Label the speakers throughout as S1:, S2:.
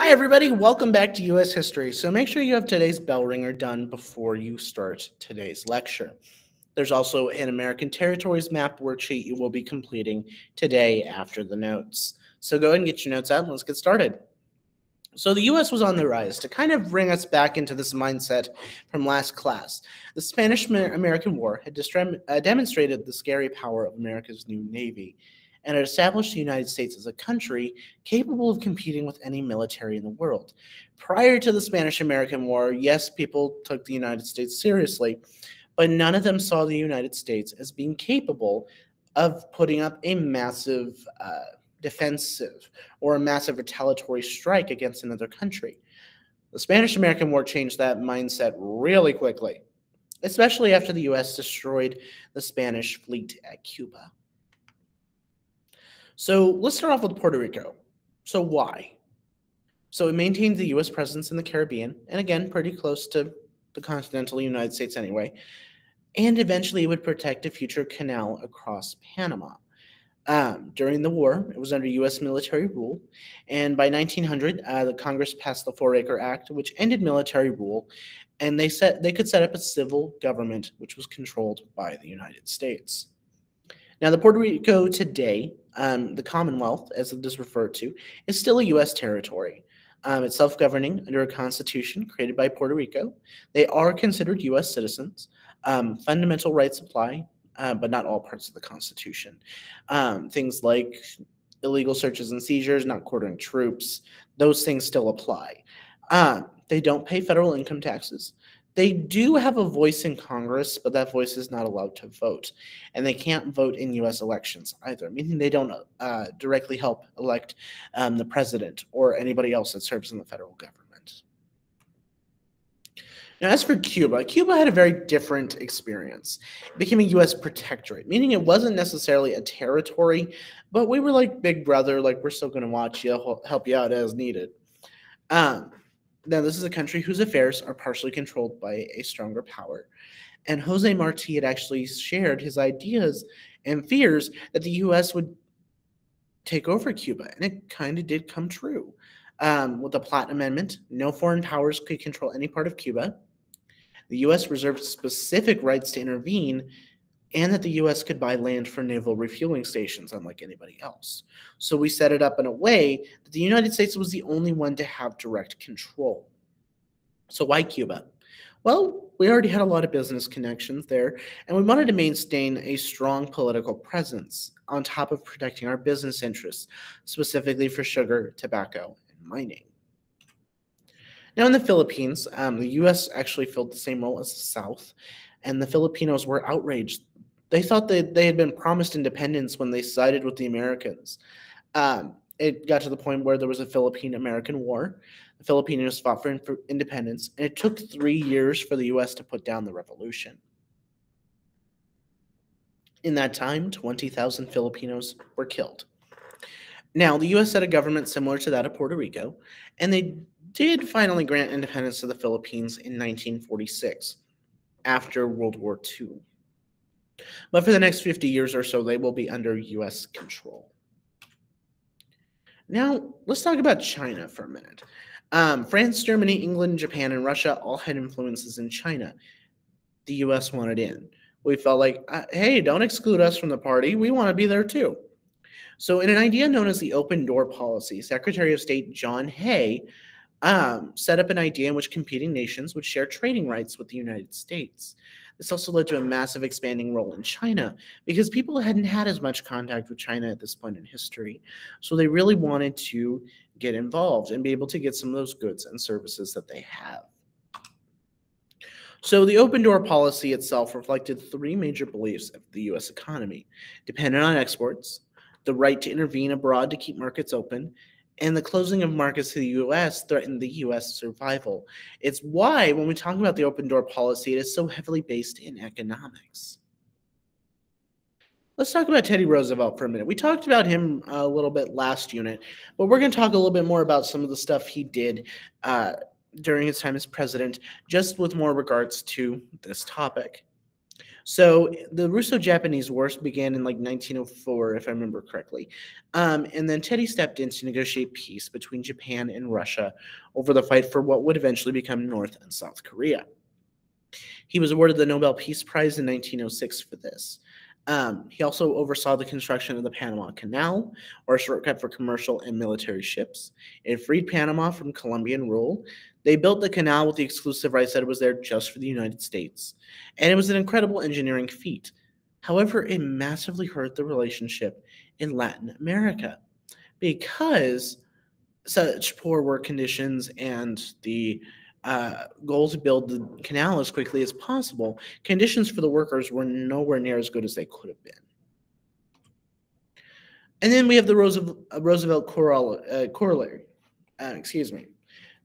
S1: Hi, everybody. Welcome back to U.S. History. So make sure you have today's bell ringer done before you start today's lecture. There's also an American territories map worksheet you will be completing today after the notes. So go ahead and get your notes out and let's get started. So the U.S. was on the rise. To kind of bring us back into this mindset from last class, the Spanish-American War had demonstrated the scary power of America's new Navy, and it established the United States as a country capable of competing with any military in the world. Prior to the Spanish-American War, yes, people took the United States seriously, but none of them saw the United States as being capable of putting up a massive defensive or a massive retaliatory strike against another country. The Spanish-American War changed that mindset really quickly, especially after the U.S. destroyed the Spanish fleet at Cuba. So let's start off with Puerto Rico. So why? So it maintained the U.S. presence in the Caribbean, and again, pretty close to the continental United States anyway, and eventually it would protect a future canal across Panama. During the war, it was under U.S. military rule, and by 1900, the Congress passed the Four-Acre Act, which ended military rule, and they could set up a civil government which was controlled by the United States. Now, the Puerto Rico today, the Commonwealth, as it is referred to, is still a U.S. territory. It's self-governing under a constitution created by Puerto Rico. They are considered U.S. citizens. Fundamental rights apply, but not all parts of the Constitution. Things like illegal searches and seizures, not quartering troops, those things still apply. They don't pay federal income taxes. They do have a voice in Congress, but that voice is not allowed to vote. And they can't vote in U.S. elections either, meaning they don't directly help elect the president or anybody else that serves in the federal government. Now, as for Cuba, Cuba had a very different experience. It became a U.S. protectorate, meaning it wasn't necessarily a territory, but we were like big brother, like we're still going to watch you, help you out as needed. Now, this is a country whose affairs are partially controlled by a stronger power. And Jose Marti had actually shared his ideas and fears that the U.S. would take over Cuba, and it kind of did come true. With the Platt Amendment, no foreign powers could control any part of Cuba. The U.S. reserved specific rights to intervene, and that the U.S. could buy land for naval refueling stations, unlike anybody else. So we set it up in a way that the United States was the only one to have direct control. So why Cuba? Well, we already had a lot of business connections there, and we wanted to maintain a strong political presence on top of protecting our business interests, specifically for sugar, tobacco, and mining. Now, in the Philippines, the U.S. actually filled the same role as the South, and the Filipinos were outraged. They thought that they had been promised independence when they sided with the Americans. It got to the point where there was a Philippine-American War. The Filipinos fought for independence, and it took 3 years for the U.S. to put down the revolution. In that time, 20,000 Filipinos were killed. Now, the U.S. had a government similar to that of Puerto Rico, and they did finally grant independence to the Philippines in 1946, after World War II. But for the next 50 years or so, they will be under U.S. control. Now, let's talk about China for a minute. France, Germany, England, Japan, and Russia all had influences in China. The U.S. wanted in. We felt like, hey, don't exclude us from the party. We want to be there too. So in an idea known as the open door policy, Secretary of State John Hay set up an idea in which competing nations would share trading rights with the United States. This also led to a massive expanding role in China because people hadn't had as much contact with China at this point in history. So they really wanted to get involved and be able to get some of those goods and services that they have. So the open door policy itself reflected 3 major beliefs of the U.S. economy: dependent on exports, the right to intervene abroad to keep markets open, and the closing of markets to the U.S. threatened the U.S. survival. It's why, when we talk about the open door policy, it is so heavily based in economics. Let's talk about Teddy Roosevelt for a minute. We talked about him a little bit last unit, but we're going to talk a little bit more about some of the stuff he did during his time as president, just with more regards to this topic. So the Russo-Japanese Wars began in like 1904, if I remember correctly. And then Teddy stepped in to negotiate peace between Japan and Russia over the fight for what would eventually become North and South Korea. He was awarded the Nobel Peace Prize in 1906 for this. He also oversaw the construction of the Panama Canal, or a shortcut for commercial and military ships. It freed Panama from Colombian rule. They built the canal with the exclusive rights that it was there just for the United States. And it was an incredible engineering feat. However, it massively hurt the relationship in Latin America because such poor work conditions and the goal to build the canal as quickly as possible, conditions for the workers were nowhere near as good as they could have been. And then we have the Roosevelt corollary. Excuse me.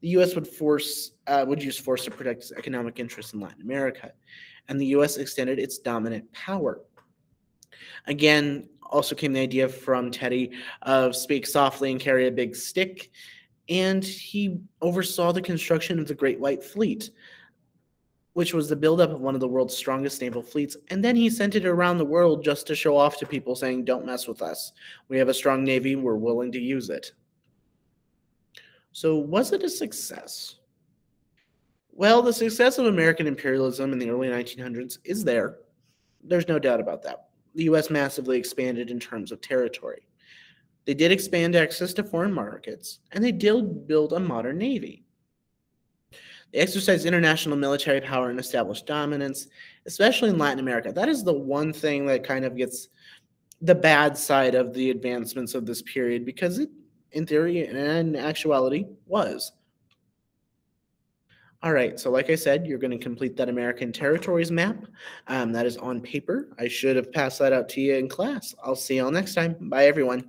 S1: The U.S. would use force to protect its economic interests in Latin America, and the U.S. extended its dominant power. Again, also came the idea from Teddy of speak softly and carry a big stick, and he oversaw the construction of the Great White Fleet, which was the buildup of one of the world's strongest naval fleets, and then he sent it around the world just to show off to people saying, don't mess with us. We have a strong navy, we're willing to use it. So was it a success? Well, the success of American imperialism in the early 1900s is there. There's no doubt about that. The U.S. massively expanded in terms of territory. They did expand access to foreign markets, and they did build a modern navy. They exercised international military power and established dominance, especially in Latin America. That is the one thing that kind of gets the bad side of the advancements of this period, because it, in theory and in actuality, was. All right, so like I said, you're going to complete that American territories map. That is on paper. I should have passed that out to you in class. I'll see y'all next time. Bye, everyone.